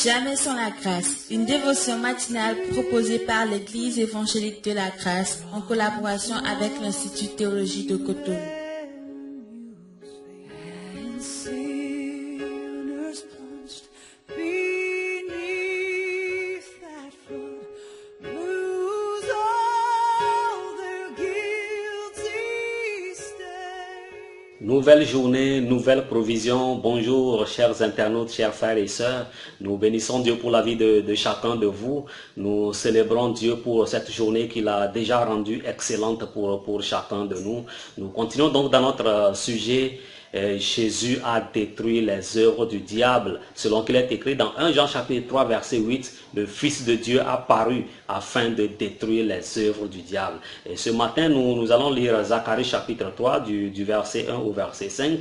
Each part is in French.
Jamais sans la grâce. Une dévotion matinale proposée par l'Église évangélique de la grâce en collaboration avec l'Institut théologie de Cotonou. Nouvelle journée, nouvelle provision. Bonjour chers internautes, chers frères et sœurs. Nous bénissons Dieu pour la vie de chacun de vous. Nous célébrons Dieu pour cette journée qu'il a déjà rendue excellente pour chacun de nous. Nous continuons donc dans notre sujet. Jésus a détruit les œuvres du diable. Selon qu'il est écrit dans 1 Jean chapitre 3 verset 8, le Fils de Dieu a paru afin de détruire les œuvres du diable. Et ce matin, nous allons lire Zacharie chapitre 3 du verset 1 au verset 5.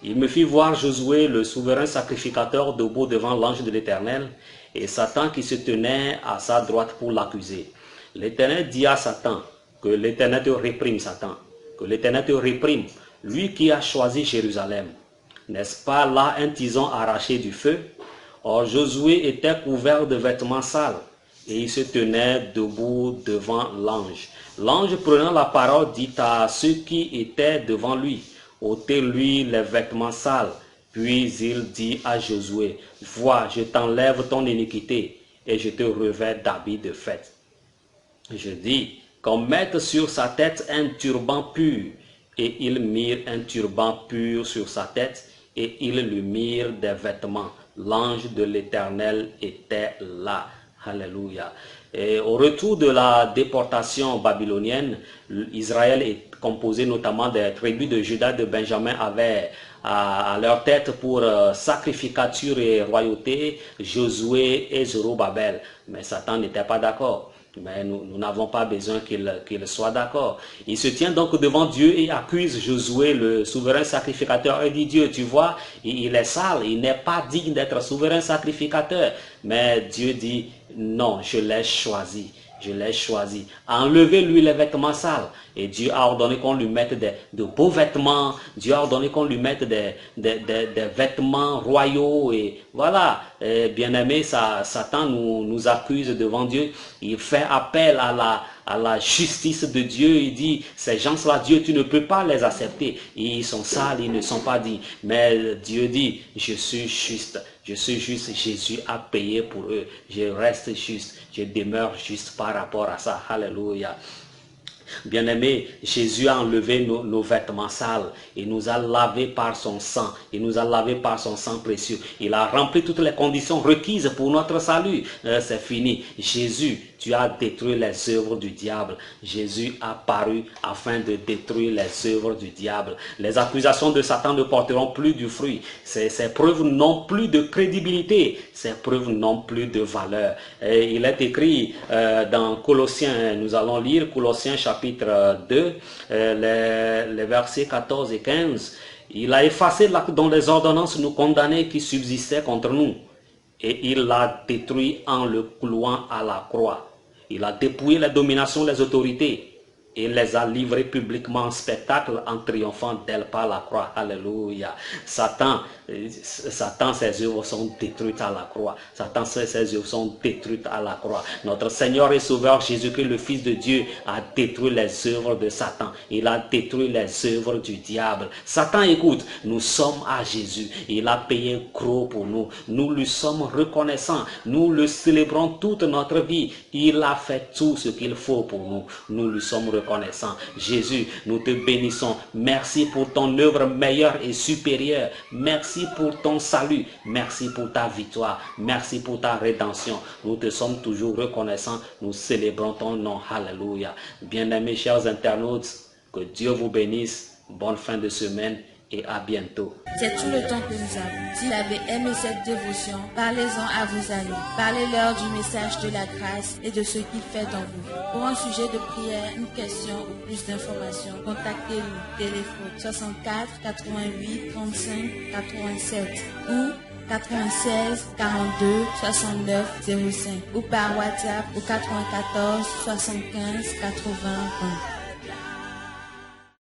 Il me fit voir Josué, le souverain sacrificateur, debout devant l'ange de l'Éternel, et Satan qui se tenait à sa droite pour l'accuser. L'Éternel dit à Satan, que l'Éternel te réprime, Satan, que l'Éternel te réprime, lui qui a choisi Jérusalem. N'est-ce pas là un tison arraché du feu? Or Josué était couvert de vêtements sales, et il se tenait debout devant l'ange. L'ange prenant la parole dit à ceux qui étaient devant lui, ôtez-lui les vêtements sales. Puis il dit à Josué, vois, je t'enlève ton iniquité, et je te revêts d'habits de fête. Je dis, qu'on mette sur sa tête un turban pur. Et ils mirent un turban pur sur sa tête, et ils lui mirent des vêtements. L'ange de l'Éternel était là. Alléluia. Et au retour de la déportation babylonienne, Israël est composé notamment des tribus de Juda, de Benjamin avaient à leur tête pour sacrificature et royauté Josué et Zorobabel. Mais Satan n'était pas d'accord. Mais nous n'avons pas besoin qu'il soit d'accord. Il se tient donc devant Dieu et accuse Josué, le souverain sacrificateur. Il dit, Dieu, tu vois, il est sale, il n'est pas digne d'être souverain sacrificateur. Mais Dieu dit, non, je l'ai choisi. Je l'ai choisi. Enlevez-lui les vêtements sales. Et Dieu a ordonné qu'on lui mette de beaux vêtements. Dieu a ordonné qu'on lui mette des vêtements royaux. Et voilà, bien-aimé, Satan nous accuse devant Dieu. Il fait appel à la justice de Dieu. Il dit, ces gens-là, Dieu, tu ne peux pas les accepter. Ils sont sales, ils ne sont pas dignes. Mais Dieu dit, je suis juste. Je suis juste, Jésus a payé pour eux. Je reste juste, je demeure juste par rapport à ça. Alléluia. Bien-aimé, Jésus a enlevé nos vêtements sales. Il nous a lavés par son sang. Il nous a lavés par son sang précieux. Il a rempli toutes les conditions requises pour notre salut. C'est fini. Jésus, tu as détruit les œuvres du diable. Jésus a paru afin de détruire les œuvres du diable. Les accusations de Satan ne porteront plus du fruit. Ces preuves n'ont plus de crédibilité. Ces preuves n'ont plus de valeur. Et il est écrit dans Colossiens, nous allons lire Colossiens chapitre 2, les versets 14 et 15. Il a effacé dans les ordonnances nous condamner qui subsistaient contre nous. Et il l'a détruit en le clouant à la croix. Il a dépouillé les dominations, les autorités, et les a livrés publiquement en spectacle en triomphant d'elle par la croix. Alléluia. Satan, ses œuvres sont détruites à la croix. Satan, ses œuvres sont détruites à la croix. Notre Seigneur et Sauveur Jésus-Christ, le Fils de Dieu, a détruit les œuvres de Satan. Il a détruit les œuvres du diable. Satan, écoute, nous sommes à Jésus. Il a payé gros pour nous. Nous lui sommes reconnaissants. Nous le célébrons toute notre vie. Il a fait tout ce qu'il faut pour nous. Nous lui sommes reconnaissants. Jésus, nous te bénissons. Merci pour ton œuvre meilleure et supérieure. Merci pour ton salut. Merci pour ta victoire. Merci pour ta rédemption. Nous te sommes toujours reconnaissants. Nous célébrons ton nom. Alléluia. Bien-aimés, chers internautes, que Dieu vous bénisse. Bonne fin de semaine et à bientôt. C'est tout le temps que nous avons. Si vous avez aimé cette dévotion, parlez-en à vos amis. Parlez-leur du message de la grâce et de ce qu'il fait dans vous. Pour un sujet de prière, une question ou plus d'informations, contactez-nous. Téléphone 64 88 35 87 ou 96 42 69 05 ou par WhatsApp au 94 75 80 20.